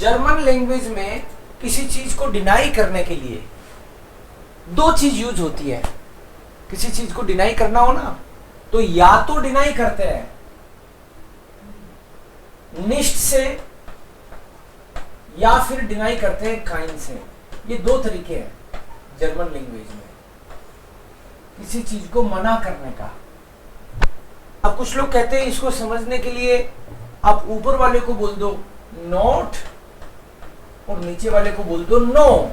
German language में किसी चीज को डिनाई करने के लिए दो चीज यूज होती है। किसी चीज को डिनाई करना हो ना, तो या तो डिनाई करते हैं निष्ठ से, या फिर डिनाई करते हैं काइन से। ये दो तरीके हैं जर्मन लैंग्वेज में किसी चीज को मना करने का। अब कुछ लोग कहते हैं इसको समझने के लिए आप ऊपर वाले को बोल दो नॉट और नीचे वाले को बोल दो नो।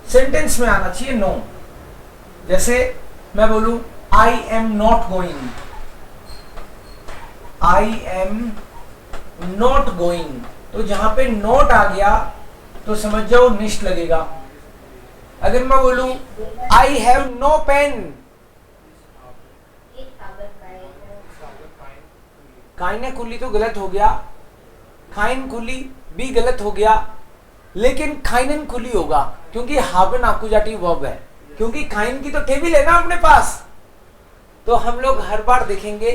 सेंटेंस में आना चाहिए नो। जैसे मैं बोलूं I am not going, I am not going, तो जहां पे नॉट आ गया तो समझ जाओ निष्ठ लगेगा। अगर मैं बोलूं आई हैव नो पेन, काइने कुली तो गलत हो गया, खाइन कुली भी गलत हो गया, लेकिन खाइनन कुली होगा क्योंकि हाबन आकुजाटिव वर्ब है, क्योंकि खाइन की तो टेबल है ना अपने पास। तो हम लोग हर बार देखेंगे,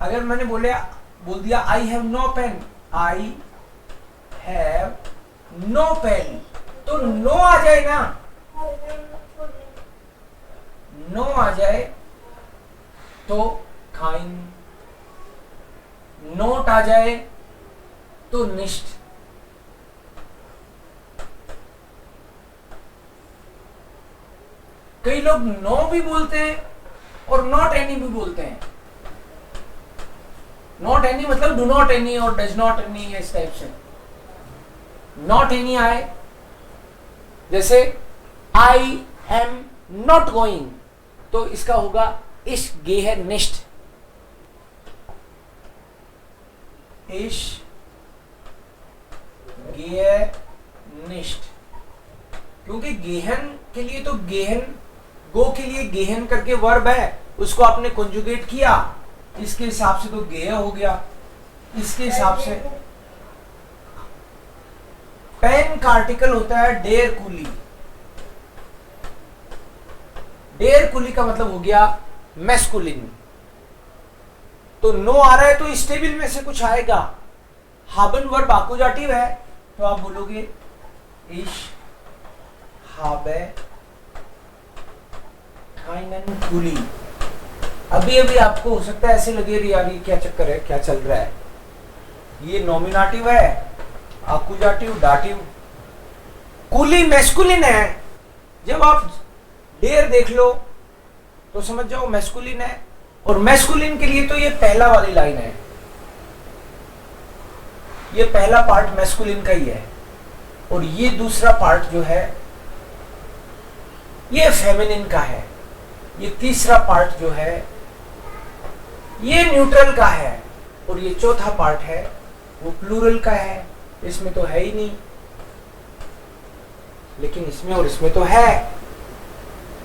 अगर मैंने बोल दिया I have no pen, I have no pen, तो नो आ जाए ना, नो आ जाए तो खाइन, नोट आ जाए तो निष्ठ। कई लोग नो भी बोलते हैं और नॉट एनी भी बोलते हैं। नॉट एनी मतलब डू नॉट एनी और डज नॉट एनी, इस टाइप से। नॉट एनी आए, जैसे आई एम नॉट गोइंग, तो इसका होगा इश गेह निष्ठ, इश गेह निष्ठ। क्योंकि गेहन के लिए तो गेहन, गो के लिए गेहन करके वर्ब है, उसको आपने कंजुगेट किया, इसके हिसाब से तो गेह हो गया। इसके हिसाब से पेन का आर्टिकल होता है डेर कुली। डेर कुली का मतलब हो गया मैस्कुलिन। तो नो आ रहा है तो इस टेबल में से कुछ आएगा। हाबन वर्ब आकुजाटिव है तो आप बोलोगे इश हाबे खाइनन कुली। अभी अभी आपको हो सकता है ऐसे लगे यार ये क्या चक्कर है, क्या चल रहा है, ये नॉमिनेटिव है, आकुजाटिव, डाटिव, कुली मैस्कुलिन है। जब आप डेर देख लो तो समझ जाओ मैस्कुलिन है, और मैस्कुलिन के लिए तो ये पहला वाली लाइन है, ये पहला पार्ट मैस्कुलिन का ही है, और ये दूसरा पार्ट जो है ये फेमिनिन का है, ये तीसरा पार्ट जो है ये न्यूट्रल का है, और ये चौथा पार्ट है वो प्लूरल का है। इसमें तो है ही नहीं, लेकिन इसमें और इसमें तो है।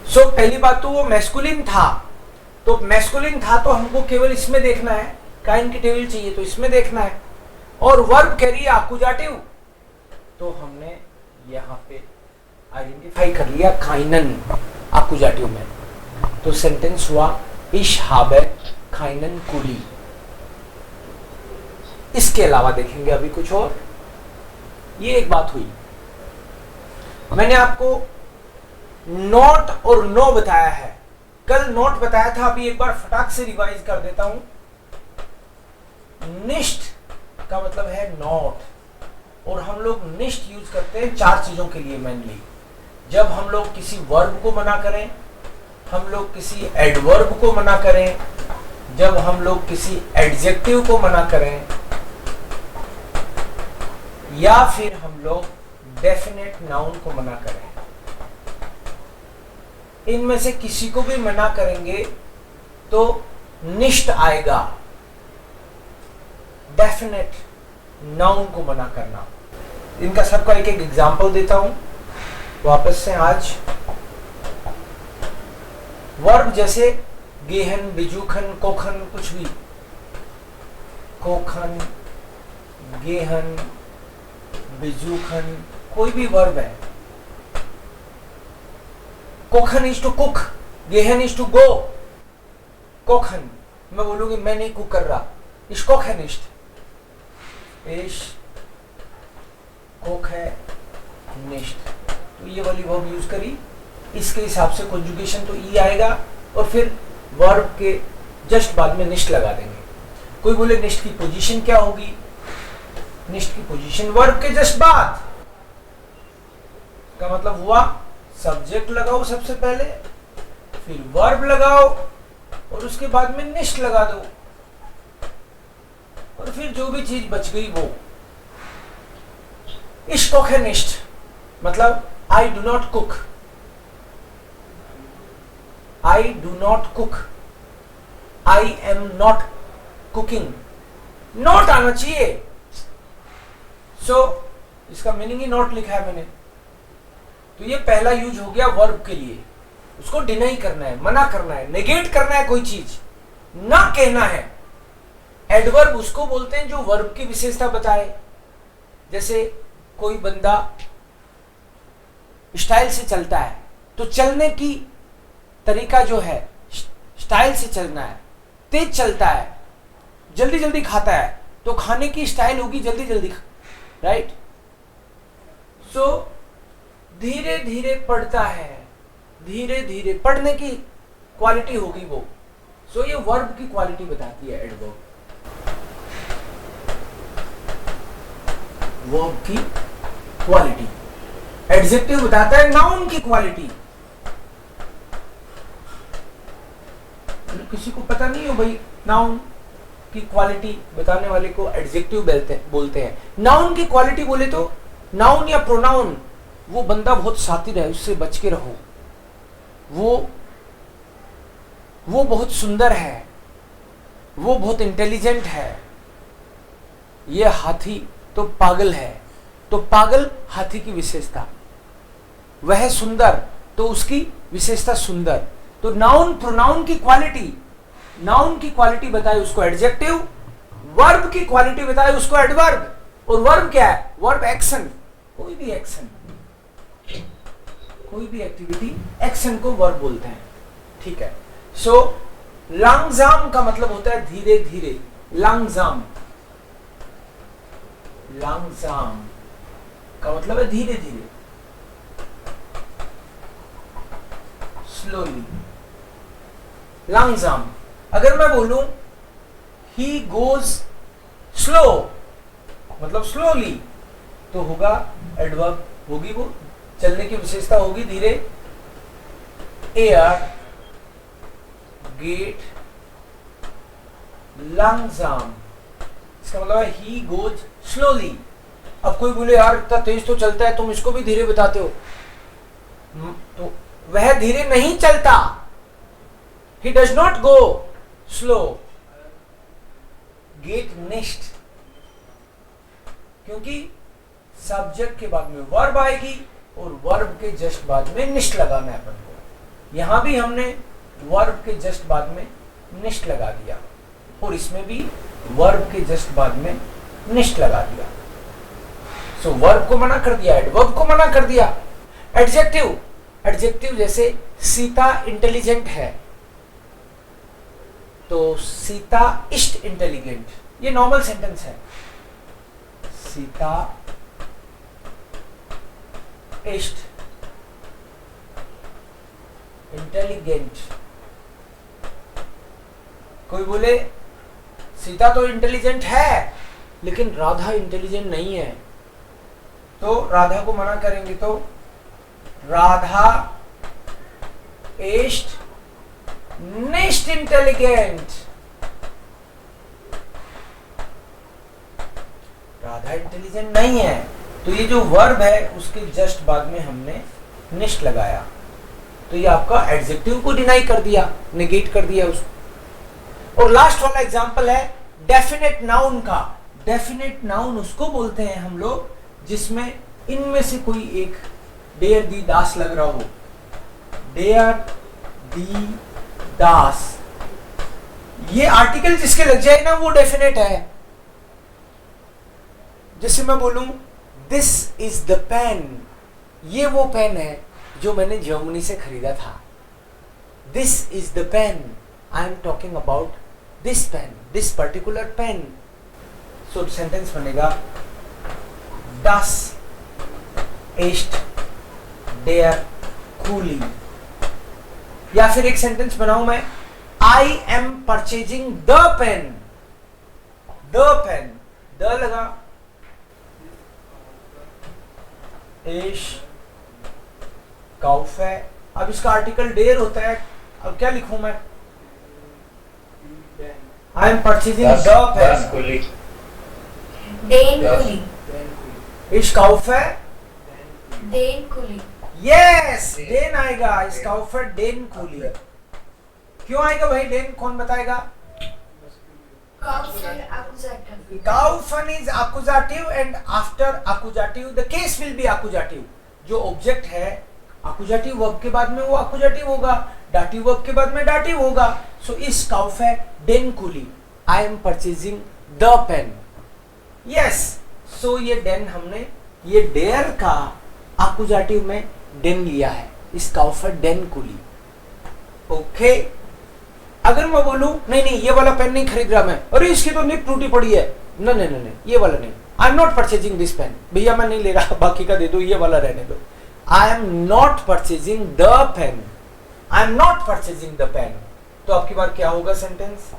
सो पहली बात तो वो मैस्कुलिन था, तो मैस्कुलिन था तो हमको केवल इसमें देखना है, काइन की टेबल चाहिए तो इसमें देखना है, और वर्ब कह रही है आकुजाटिव, तो हमने यहां पे आइडेंटिफाई कर लिया काइनन आकुजाटिव में। तो सेंटेंस हुआ इश हाबे खाइनन कुली। इसके अलावा देखेंगे अभी कुछ और। ये एक बात हुई, मैंने आपको नॉट और नो बताया है, कल नॉट बताया था, अभी एक बार फटाक से रिवाइज कर देता हूं। निष्ठ का मतलब है नॉट, और हम लोग निष्ठ यूज करते हैं चार चीजों के लिए मेनली। जब हम लोग किसी वर्ब को मना करें, हम लोग किसी एडवर्ब को मना करें, जब हम लोग किसी एडजेक्टिव को मना करें, या फिर हम लोग डेफिनेट नाउन को मना करें। इनमें से किसी को भी मना करेंगे तो निष्ठ आएगा। डेफिनेट नाउन को मना करना, इनका सबका एक एक एग्जाम्पल देता हूं वापस से आज। वर्ब जैसे गेहन, बिजूखन, कोखन, कुछ भी, कोखन, गेहन, बिजूखन, कोई भी वर्ब है। कोखन इज टू कुक, गेहन इज टू गो। कोखन मैं बोलूंगी मैं नहीं कुक कर रहा, इस कोखनिष्ठ। एश कोक है निष्ठ, तो ये वाली वर्ब यूज करी, इसके हिसाब से कंजुगेशन तो ई आएगा और फिर वर्ब के जस्ट बाद में निष्ठ लगा देंगे। कोई बोले निष्ठ की पोजीशन क्या होगी, निष्ठ की पोजीशन वर्ब के जस्ट बाद, का मतलब हुआ सब्जेक्ट लगाओ सबसे पहले, फिर वर्ब लगाओ और उसके बाद में निष्ठ लगा दो, और फिर जो भी चीज बच गई वो। इश कोक है निष्ठ, मतलब आई do not cook, I do not cook, I am not cooking, not आना चाहिए। सो इसका मीनिंग ही नॉट लिखा है मैंने, तो ये पहला यूज हो गया वर्ब के लिए। उसको डिनाई करना है, मना करना है, नेगेट करना है, कोई चीज ना कहना है। एडवर्ब उसको बोलते हैं जो वर्ब की विशेषता बताए। जैसे कोई बंदा स्टाइल से चलता है, तो चलने की तरीका जो है स्टाइल से चलना है। तेज चलता है, जल्दी जल्दी खाता है, तो खाने की स्टाइल होगी जल्दी जल्दी, राइट। सो धीरे धीरे पढ़ता है, धीरे धीरे पढ़ने की क्वालिटी होगी वो। सो ये वर्ब की क्वालिटी बताती है एडवर्ब, वर्ब की क्वालिटी। एडजेक्टिव बताता है नाउन की क्वालिटी। किसी को पता नहीं हो भाई, नाउन की क्वालिटी बताने वाले को एडजेक्टिव बोलते हैं। नाउन की क्वालिटी बोले तो नाउन या प्रोनाउन, वो बंदा बहुत शातिर है, उससे बच के रहो, वो बहुत सुंदर है, वो बहुत इंटेलिजेंट है, ये हाथी तो पागल है, तो पागल हाथी की विशेषता, वह सुंदर तो उसकी विशेषता सुंदर। तो नाउन प्रोनाउन की क्वालिटी, नाउन की क्वालिटी बताए उसको एडजेक्टिव, वर्ब की क्वालिटी बताए उसको एडवर्ब। और वर्ब क्या है, वर्ब एक्शन, कोई भी एक्शन, कोई भी एक्टिविटी, एक्शन को वर्ब बोलते हैं, ठीक है। सो लांगजाम का मतलब होता है धीरे धीरे, लांगजाम, लांगजाम का मतलब है धीरे धीरे, स्लोली, लांगजाम। अगर मैं बोलूं ही गोज स्लो, मतलब स्लोली, तो होगा एडवर्ब, होगी वो, चलने की विशेषता होगी धीरे। एयर गेट लांगजाम, इसका मतलब है ही गोज स्लोली। अब कोई बोले यार इतना तेज तो चलता है, तुम इसको भी धीरे बताते हो, तो वह धीरे नहीं चलता, he does not go slow, get next, क्योंकि सब्जेक्ट के बाद में वर्ब आएगी और वर्ब के जस्ट बाद में निष्ठ लगाना है अपन को। यहां भी हमने वर्ब के जस्ट बाद में निष्ठ लगा दिया और इसमें भी वर्ब के जस्ट बाद में निष्ठ लगा दिया। सो वर्ब को मना कर दिया, एडवर्ब को मना कर दिया। एडजेक्टिव, एडजेक्टिव जैसे सीता इंटेलिजेंट है, तो सीता इष्ट इंटेलिजेंट, ये नॉर्मल सेंटेंस है। सीता इष्ट इंटेलिजेंट। कोई बोले सीता तो इंटेलिजेंट है लेकिन राधा इंटेलिजेंट नहीं है, तो राधा को मना करेंगे, तो राधा इष्ट निष्ट इंटेलिजेंट, राधा इंटेलिजेंट नहीं है, तो ये जो वर्ब है उसके जस्ट बाद में हमने निष्ट लगाया, तो ये आपका एडजेक्टिव को डिनाई कर दिया, नेगेट कर दिया उसको। और लास्ट वाला एग्जांपल है डेफिनेट नाउन का। डेफिनेट नाउन उसको बोलते हैं हम लोग जिसमें इनमें से कोई एक डेयर दी दास लग रहा हो। डेयर दी दास, ये आर्टिकल जिसके लग जाए ना वो डेफिनेट है। जैसे मैं बोलूं दिस इज द पेन, ये वो पेन है जो मैंने जर्मनी से खरीदा था। This is the pen, I am talking about this pen, this particular pen. So sentence बनेगा das ist der Kuli। या फिर एक सेंटेंस बनाऊं मैं, I am purchasing the pen। The pen, the लगा, इश काउफ है। अब इसका आर्टिकल डेयर होता है, अब क्या लिखूं मैं, I am purchasing the pen, Den Kuli। इश काउफ है, Den Kuli। यस डेन आएगा, इस काउफ है डेन कुली। क्यों आएगा भाई डेन, कौन बताएगा? Kaufen accusative। Kaufen is accusative and after accusative the case will be accusative। जो ऑब्जेक्ट है accusative वर्ब के बाद में वो accusative होगा, dative वर्ब के बाद में dative होगा। सो इस काउफ है den कुली, I am purchasing the pen। Yes, so ये den हमने ये डेयर का accusative में den लिया है, इस काउफ है den कुली। ओके, अगर मैं बोलूं नहीं नहीं ये वाला पेन नहीं खरीद रहा मैं, अरे इसकी तो निब टूटी पड़ी है, नहीं नहीं नहीं ये वाला नहीं, I am not purchasing this pen, भैया मैं नहीं ले रहा, बाकी का दे दो, ये वाला रहने दो। I am not purchasing the pen, I am not purchasing the pen. तो आपकी बार क्या होगा सेंटेंस?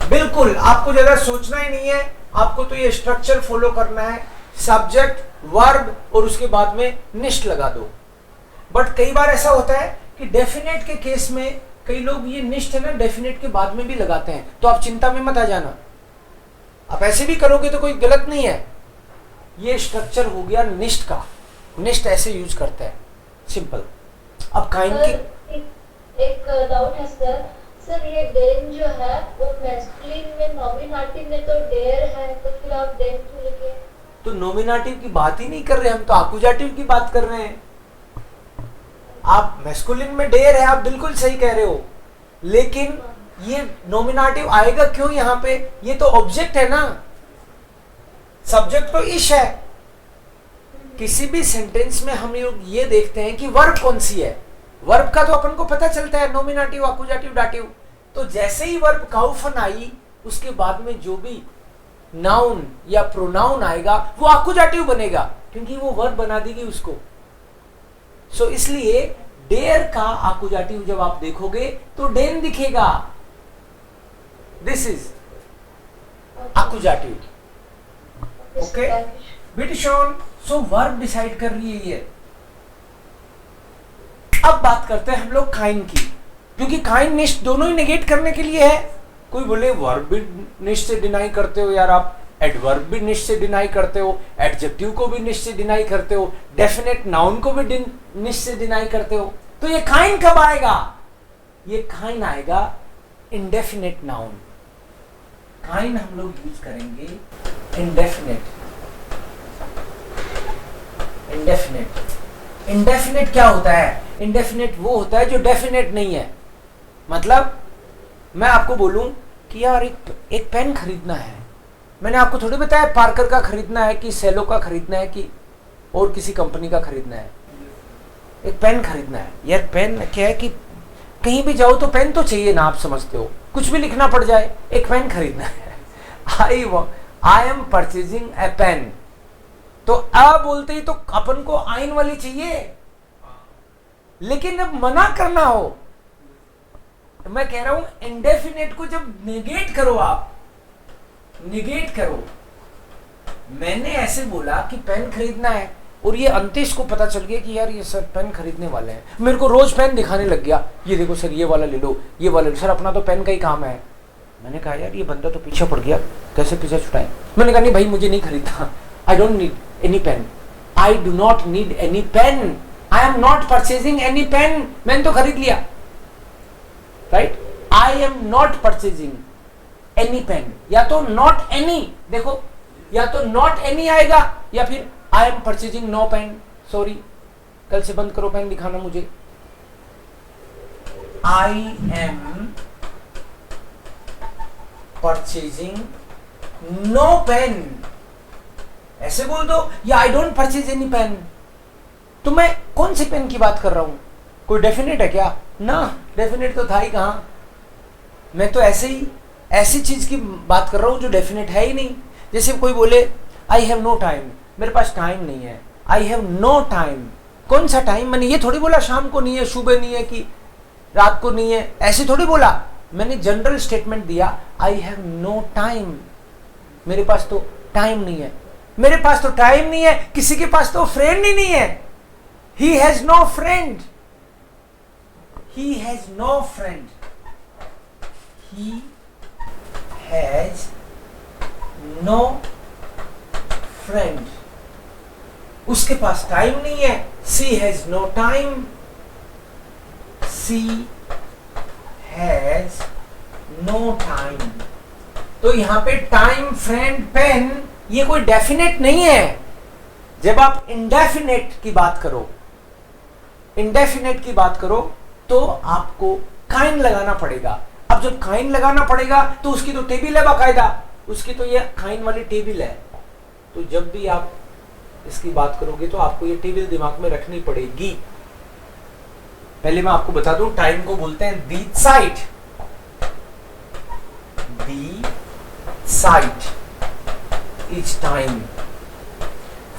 बिल्कुल, आपको ज्यादा सोचना ही नहीं है, आपको तो ये स्ट्रक्चर फॉलो करना है, सब्जेक्ट वर्ब और उसके बाद में निष्ठ लगा दो। बट कई बार ऐसा होता है कि डेफिनेट के केस में कई लोग ये निष्ठ है ना डेफिनेट के बाद में भी लगाते हैं, तो आप चिंता में मत आ जाना, आप ऐसे भी करोगे तो कोई गलत नहीं है। ये स्ट्रक्चर हो गया निष्ठ का, निष्ठ ऐसे यूज करते हैं, सिंपल। अब काइंड की एक डाउट है सर, सर ये डेन जो है वो मैस्कुलिन में नॉमिनेटिव में तो डेयर है, तो फिर आप डेन क्यों लिखे? तो नॉमिनेटिव की बात ही नहीं कर रहे, हम तो एक्यूजेटिव की बात कर रहे हैं। आप मैस्कुलिन में डेयर है, आप बिल्कुल सही कह रहे हो, लेकिन ये नॉमिनेटिव आएगा क्यों यहाँ पे? ये तो ऑब्जेक्ट है ना, सब्जेक्ट तो इश है। किसी भी सेंटेंस में हम ये देखते हैं कि वर्ब कौन सी है, वर्ब का तो अपन को पता चलता है, नॉमिनेटिव, एक्यूजेटिव, डाटिव। तो जैसे ही वर्ब काउफन आई, उसके बाद में जो भी नाउन या प्रोनाउन आएगा वो एक्यूजेटिव बनेगा, क्योंकि वो वर्ब बना देगी उसको। सो इसलिए डेयर का एक्यूजेटिव जब आप देखोगे तो डेन दिखेगा, दिस इज एक्यूजेटिव। ओके बिटिशॉन, सो वर्ब डिसाइड कर रही है ये। अब बात करते हैं हम लोग काइन की, क्योंकि काइन निष्ठ दोनों ही नेगेट करने के लिए है। कोई बोले वर्ब भी निष्ठ से डिनाई करते हो यार आप, एडवर्ब भी निष्ठ से डिनाई करते हो, एडजेक्टिव को भी निष्ठ से डिनाई करते हो, डेफिनेट नाउन को भी निष्ठ से डिनाई करते हो, तो ये काइन कब आएगा? ये काइन आएगा इंडेफिनेट नाउन। काइन हम लोग यूज करेंगे इंडेफिनेट। इंडेफिनेट, इंडेफिनेट क्या होता है? इंडेफिनेट वो होता है जो डेफिनेट नहीं है। मतलब मैं आपको बोलूं कि यार एक पेन खरीदना है, मैंने आपको थोड़ी बताया पार्कर का खरीदना है कि सेलो का खरीदना है कि और किसी कंपनी का खरीदना है। एक पेन खरीदना है यार, पेन क्या है कि कहीं भी जाओ तो पेन तो चाहिए ना, आप समझते हो, कुछ भी लिखना पड़ जाए, एक पेन खरीदना है। I am purchasing a pen, तो आ बोलते ही तो अपन को आइन वाली चाहिए, लेकिन जब मना करना हो, तो मैं कह रहा हूं इंडेफिनेट को जब निगेट करो, आप निगेट करो। मैंने ऐसे बोला कि पेन खरीदना है, और ये अंतिश को पता चल गया कि यार ये सर पेन खरीदने वाले हैं, मेरे को रोज पेन दिखाने लग गया, ये देखो सर ये वाला ले लो, ये वाला ले लो, सर अपना तो पेन का ही काम है। मैंने कहा यार ये बंदा तो पीछे पड़ गया, कैसे पीछे छुड़ाए? मैंने कहा नहीं भाई मुझे नहीं खरीदना, I don't need any pen, I do not need any pen, I am not purchasing any pen. मैंने तो खरीद लिया, right? I am not purchasing any pen, या तो नॉट एनी, देखो या तो नॉट एनी आएगा या फिर I am purchasing no pen. Sorry, कल से बंद करो पेन दिखाना मुझे। I am purchasing no pen, ऐसे बोल दो, या I don't purchase any pen. तो मैं कौन सी पेन की बात कर रहा हूं? कोई डेफिनेट है क्या? ना, डेफिनेट तो था ही कहां। मैं तो ऐसे ही ऐसी चीज की बात कर रहा हूं जो डेफिनेट है ही नहीं। जैसे कोई बोले आई हैव नो टाइम, मेरे पास टाइम नहीं है। आई हैव नो टाइम, कौन सा टाइम? मैंने ये थोड़ी बोला शाम को नहीं है, सुबह नहीं है, कि रात को नहीं है, ऐसे थोड़ी बोला। मैंने जनरल स्टेटमेंट दिया, आई हैव नो टाइम, मेरे पास तो टाइम नहीं है। मेरे पास तो टाइम नहीं है, किसी के पास तो फ्रेंड ही नहीं है। He has no friend, he has no friend, he has no friend. उसके पास टाइम नहीं है, she has no time, she has no time. तो यहां पे टाइम, फ्रेंड, पेन, ये कोई डेफिनेट नहीं है। जब आप इंडेफिनेट की बात करो, इंडेफिनेट की बात करो, तो आपको काइन लगाना पड़ेगा। अब जब काइन लगाना पड़ेगा तो उसकी तो टेबल है बाकायदा, उसकी तो ये काइन वाली टेबल है। तो जब भी आप इसकी बात करोगे तो आपको ये टेबल दिमाग में रखनी पड़ेगी। पहले मैं आपको बता दूं, टाइम को बोलते हैं दी साइट, दी साइट इज टाइम।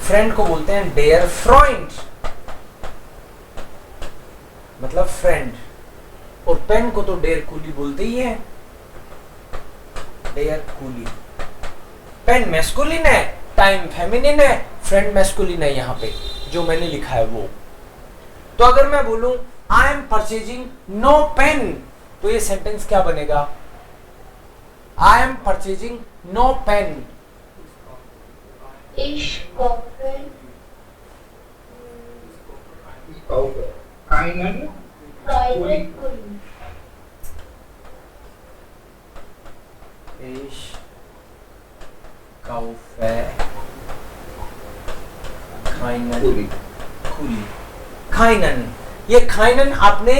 फ्रेंड को बोलते हैं डेयर फ्रेंड, मतलब फ्रेंड। और पेन को तो डेयर कूली बोलते ही है, डेयर कूली। पेन मैस्कुलिन है, टाइम फेमिनिन है, फ्रेंड मैस्कुलिन है। यहां पे जो मैंने लिखा है वो। तो अगर मैं बोलूं I am purchasing no pen, तो ये सेंटेंस क्या बनेगा? I am purchasing no pen. Ich kaufe keinen keinen Kuli. Ich kaufe keinen Kuli। keinen, ये keinen आपने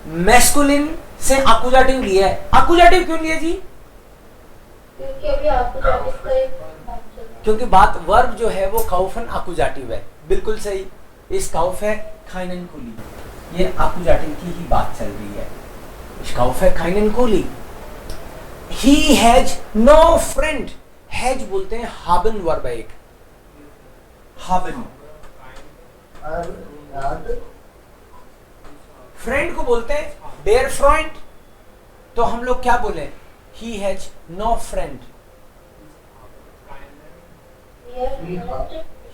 मैस्कुलिन से आकुजाटिव लिया है। आकुजाटिव क्यों लिया जी? क्योंकि अभी आपको जाटिव का एक नाम चल रहा है। क्योंकि बात वर्ब जो है वो काउफन आकुजाटिव है। बिल्कुल सही। इस काउफ है खाइनन कुली, ये आकुजाटिव की ही बात चल रही है। इस काउफ है खाइनन कुली। ही हैज नो फ्रेंड, हैज बोलते हैं हाबन वर्ब है एक, हाबन। फ्रेंड को बोलते हैं डेयर फ्रेंड, तो हम लोग क्या बोले? He has no friend.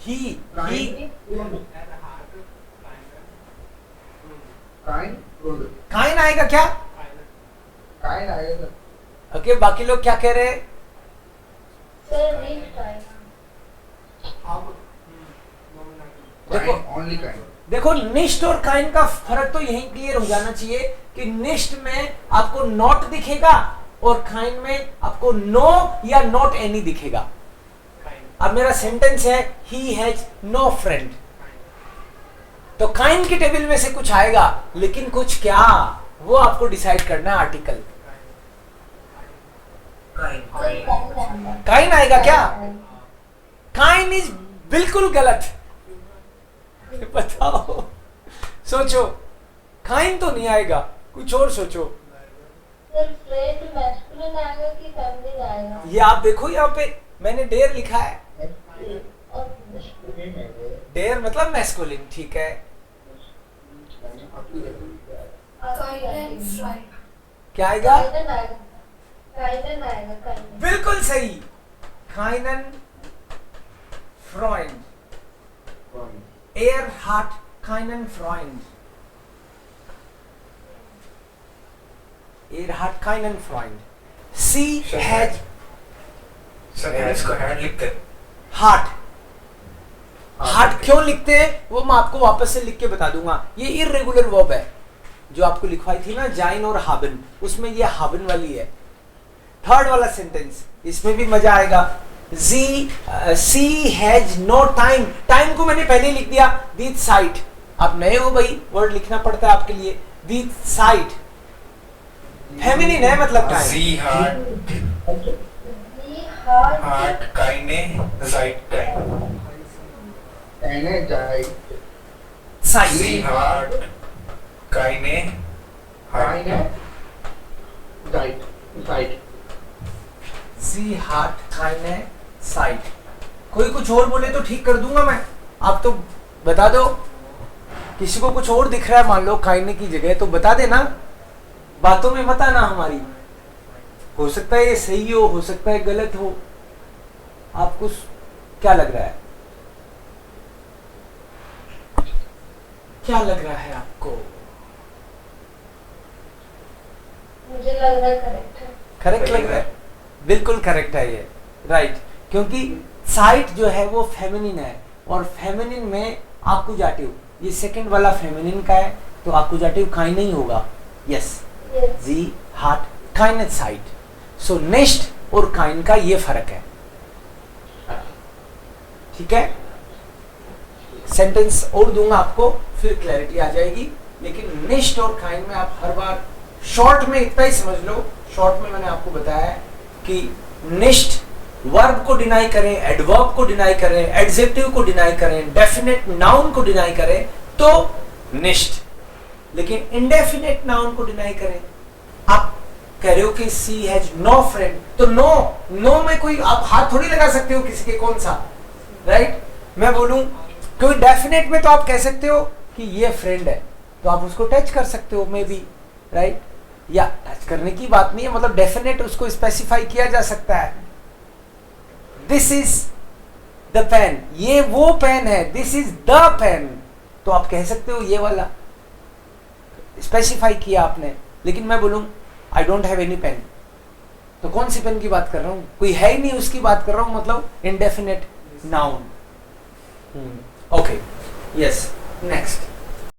He काइन आएगा क्या? ओके, बाकी लोग क्या कह रहे हैं? सर नहीं आएगा। देखो निष्ठ और काइन का फर्क तो यही क्लियर हो जाना चाहिए कि निष्ठ में आपको नॉट दिखेगा और काइन में आपको नो या नॉट एनी दिखेगा। अब मेरा सेंटेंस है ही हैज नो फ्रेंड, तो काइन की टेबल में से कुछ आएगा, लेकिन कुछ क्या वो आपको डिसाइड करना है। आर्टिकल काइन आएगा क्या? काइन इज बिल्कुल गलत। बताओ, सोचो, काइन तो नहीं आएगा, कुछ और सोचो। सर फ्रेंड मैस्कुलिन आएगा कि फेमिनिन आएगा? ये आप देखो, यहाँ पे मैंने डेयर लिखा है। डेयर मतलब मैस्कुलिन, ठीक है। क्या आएगा? काइनन आएगा, काइनन। बिल्कुल सही, काइनन फ्रेंड, एयरहार्ट काइनन फ्रेंड, एयरहार्ट काइनन फ्रेंड। सी हैज, इसको हैड लिखते हैं। हार्ट, हार्ट क्यों लिखते हैं वो मैं आपको वापस से लिख के बता दूंगा। ये इर्रेगुलर वर्ब है जो आपको लिखवाई थी ना, जाइन और हाबन, उसमें ये हाबन वाली है। थर्ड वाला सेंटेंस, इसमें भी मजा आएगा। सी हैज नो टाइम, टाइम को मैंने पहले लिख दिया विद साइट। आप नए हो भाई, वर्ड लिखना पड़ता है आपके लिए। विद साइट फेमिनिन है, मतलब टाइम। जी हार्ट हार्ट हार्ट काइने साइट काइन। Energite. साइट सी हार्ट काइने हार्ट Dite. Dite. सी हार्ट काइने साइट। कोई कुछ और बोले तो ठीक कर दूंगा मैं, आप तो बता दो। किसी को कुछ और दिख रहा है मान लो काइने की जगह, तो बता देना, बातों में मत आना हमारी। हो सकता है ये सही हो सकता है गलत हो। आपको क्या लग रहा है, क्या लग रहा है आपको? मुझे लग रहा है करेक्ट है। करेक्ट लग रहा है, बिल्कुल करेक्ट है ये, राइट। क्योंकि साइट जो है वो फेमिनिन है, और फेमिनिन में आकुजाटिव, ये सेकंड वाला फेमिनिन का है, तो आकुजाटिव काइन नहीं होगा। Yes, Yes. जी हार्ट काइनेट साइट। सो नेस्ट और काइन का ये फर्क है, ठीक है। सेंटेंस और दूंगा आपको, फिर क्लैरिटी आ जाएगी। लेकिन नेस्ट और काइन में आप हर बार शॉर्ट में इतना ही समझ लो। शॉर्ट में मैंने आपको बताया है कि नेस्ट वर्ब को डिनाई करें, एडवर्ब को डिनाई करें, एडजेक्टिव को डिनाई करें, डेफिनेट नाउन को डिनाई करें तो नेस्ट, लेकिन इंडेफिनेट नाउन को डिनाई करें। आप कह रहे हो कि सी हैज नो फ्रेंड, तो नो में कोई आप हाथ थोड़ी लगा सकते हो किसी के, कौन सा, राइट। मैं बोलूं कोई डेफिनेट में तो आप कह सकते हो कि ये फ्रेंड है, तो आप उसको टच कर सकते हो मे बी, राइट। या टच करने की बात नहीं है, मतलब डेफिनेट उसको स्पेसिफाई किया जा सकता है। दिस इज द पेन, ये वो पेन है, दिस इज द पेन, तो आप कह सकते हो ये वाला, स्पेसिफाई किया आपने। लेकिन मैं बोलूं I don't have any pen, तो कौन सी पेन की बात कर रहा हूं, कोई है ही नहीं उसकी बात कर रहा हूं, मतलब indefinite noun. Okay, yes, next.